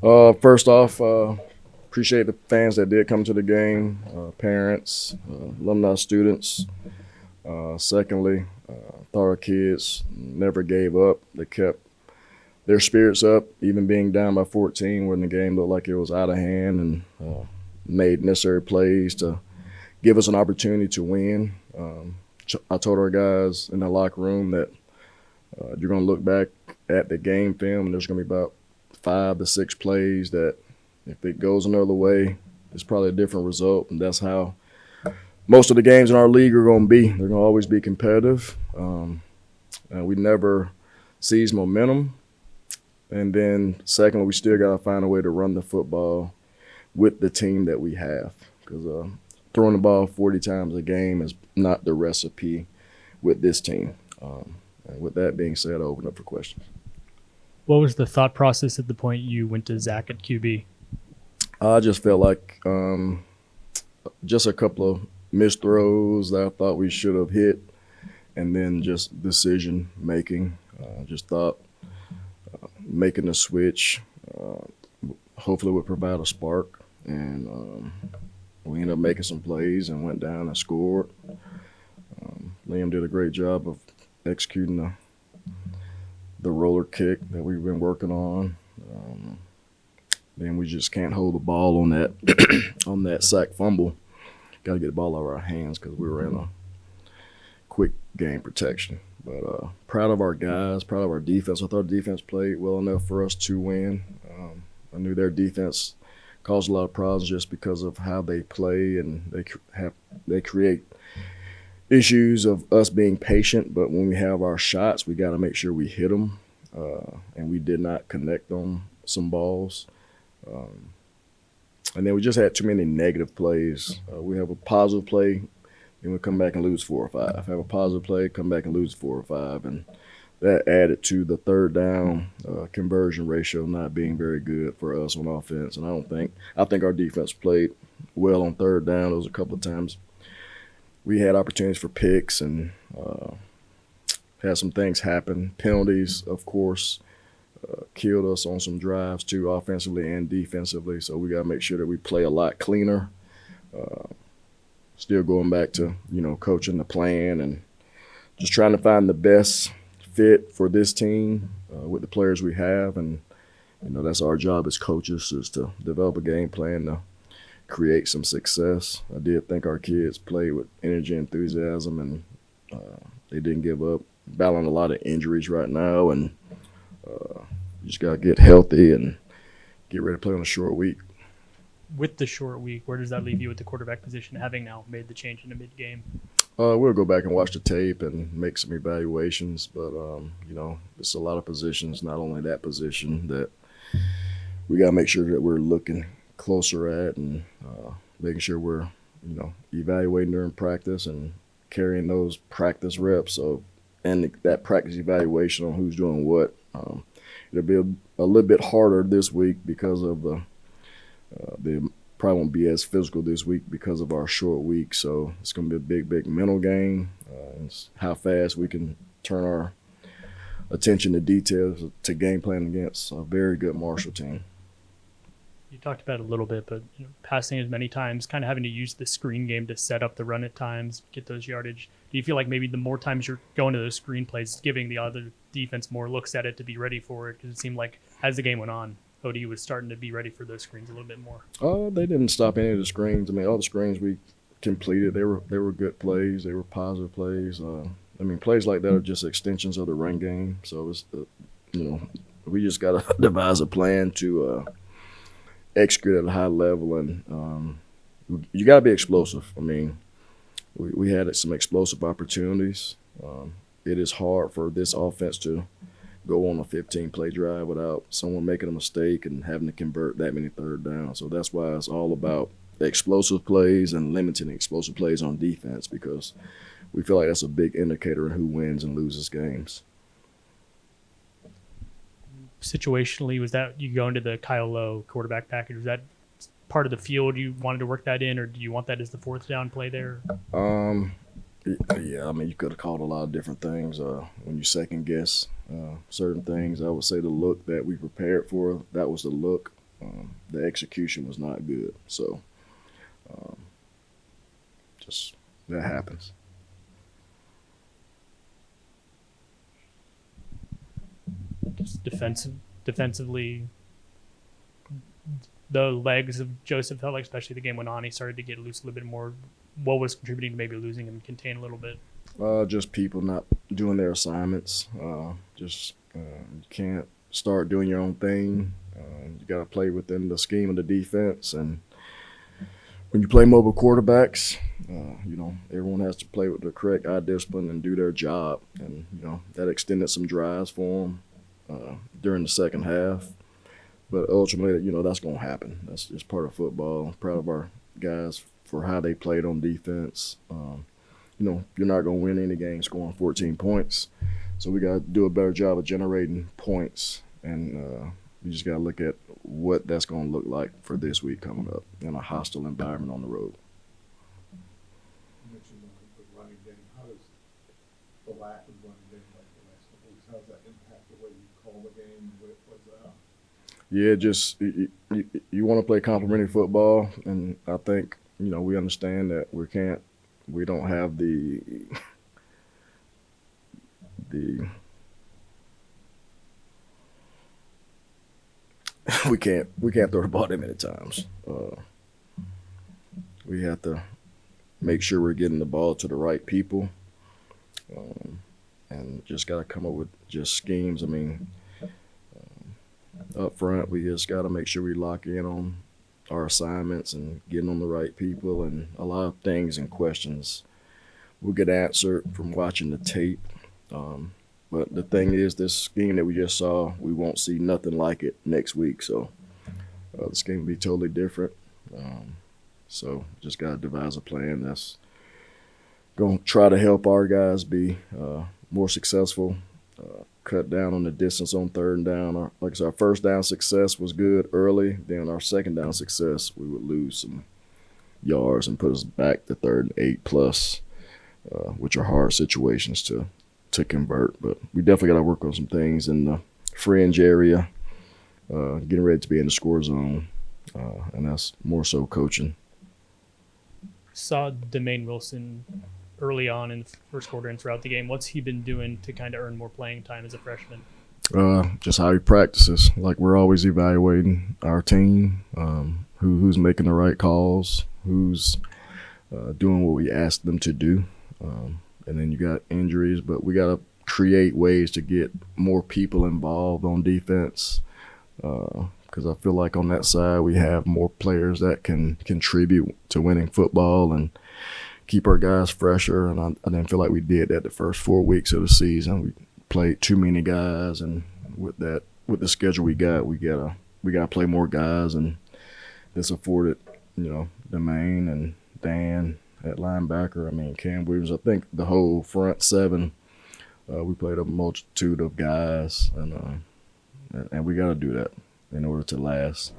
First off, appreciate the fans that did come to the game, parents, alumni, students. Secondly, thought our kids never gave up. They kept their spirits up, even being down by 14 when the game looked like it was out of hand, and made necessary plays to give us an opportunity to win. I told our guys in the locker room that you're going to look back at the game film, and there's going to be about 5 to 6 plays that if it goes another way, it's probably a different result, and that's how most of the games in our league are going to be. They're going to always be competitive. And we never seize momentum. And then secondly, we still got to find a way to run the football with the team that we have, because throwing the ball 40 times a game is not the recipe with this team. And with that being said, I'll open up for questions. What was the thought process at the point you went to Zach at QB? I just felt like just a couple of missed throws that I thought we should have hit, and then just decision making. Just thought making a switch hopefully would provide a spark, and we ended up making some plays and went down and scored. Liam did a great job of executing the roller kick that we've been working on. Then we just can't hold the ball on that on that sack fumble. Got to get the ball out of our hands because we were in a quick game protection. But proud of our guys, proud of our defense. I thought the defense played well enough for us to win. I knew their defense caused a lot of problems just because of how they play, and they create issues of us being patient. But when we have our shots, we got to make sure we hit them, and we did not connect on some balls. And then we just had too many negative plays. We have a positive play, then we come back and lose 4 or 5. Have a positive play, come back and lose 4 or 5. And that added to the third down conversion ratio not being very good for us on offense. And I think our defense played well on third down. There was a couple of times we had opportunities for picks and had some things happen. Penalties, of course, killed us on some drives too, offensively and defensively. So we got to make sure that we play a lot cleaner. Still going back to, coaching the plan and just trying to find the best fit for this team with the players we have. And, that's our job as coaches, is to develop a game plan to create some success. I did think our kids played with energy and enthusiasm, and they didn't give up. Battling a lot of injuries right now, and you just got to get healthy and get ready to play on a short week. With the short week, where does that leave you at the quarterback position, having now made the change in the mid-game? We'll go back and watch the tape and make some evaluations, but, it's a lot of positions, not only that position, that we got to make sure that we're looking closer at and making sure we're, evaluating during practice and carrying those practice reps and that practice evaluation on who's doing what. It'll be a little bit harder this week because of they probably won't be as physical this week because of our short week. So it's going to be a big mental game. It's how fast we can turn our attention to details to game plan against a very good Marshall team. You talked about it a little bit, but passing as many times, kind of having to use the screen game to set up the run at times, get those yardage. Do you feel like maybe the more times you're going to those screen plays, giving the other defense more looks at it to be ready for it? Because it seemed like as the game went on, ODU was starting to be ready for those screens a little bit more. They didn't stop any of the screens. I mean, all the screens we completed, they were good plays. They were positive plays. Plays like that are just extensions of the run game. So it's we just got to devise a plan to execute at a high level, and you got to be explosive. We had some explosive opportunities. It is hard for this offense to go on a 15-play drive without someone making a mistake and having to convert that many third downs. So that's why it's all about explosive plays and limiting explosive plays on defense, because we feel like that's a big indicator of who wins and loses games. Situationally, was that you go into the Kyle Lowe quarterback package? Was that part of the field you wanted to work that in, or do you want that as the fourth down play there? Yeah, you could have called a lot of different things. When you second guess certain things, I would say the look that we prepared for, that was the look. the execution was not good. So just that happens. Just defensively, the legs of Joseph felt like, especially the game went on, he started to get loose a little bit more. What was contributing to maybe losing him contain a little bit? Just people not doing their assignments. You can't start doing your own thing. You got to play within the scheme of the defense. And when you play mobile quarterbacks, everyone has to play with the correct eye discipline and do their job. And, that extended some drives for them during the second half. But ultimately, that's going to happen. That's just part of football. I'm proud of our guys for how they played on defense. You're not going to win any game scoring 14 points. So we got to do a better job of generating points. And we just got to look at what that's going to look like for this week coming up in a hostile environment on the road. You mentioned the running game. How does the lack of running game like the last couple weeks, how does that impact the way you call the game? What's that? Yeah, just you want to play complementary football, and I think we understand that we don't have the we can't throw the ball that many times. We have to make sure we're getting the ball to the right people, and just got to come up with just schemes. I mean, up front, we just got to make sure we lock in on our assignments and getting on the right people, and a lot of things and questions will get answered from watching the tape. But the thing is, this scheme that we just saw, we won't see nothing like it next week. So the scheme will be totally different. So just got to devise a plan that's going to try to help our guys be more successful, cut down on the distance on third and down. Like I said, our first down success was good early. Then our second down success, we would lose some yards and put us back to 3rd and 8+, which are hard situations to convert. But we definitely got to work on some things in the fringe area, getting ready to be in the score zone, and that's more so coaching. Saw Demaine Wilson early on in the first quarter and throughout the game. What's he been doing to kind of earn more playing time as a freshman? Just how he practices. Like, we're always evaluating our team, who's making the right calls, who's doing what we ask them to do. And then you got injuries, but we got to create ways to get more people involved on defense, because I feel like on that side we have more players that can contribute to winning football and keep our guys fresher. And I didn't feel like we did that the first 4 weeks of the season. We played too many guys, and with the schedule we got to play more guys, and this afforded Demaine and Dan at linebacker. I mean, Cam Williams. I think the whole front seven, we played a multitude of guys, and we got to do that in order to last.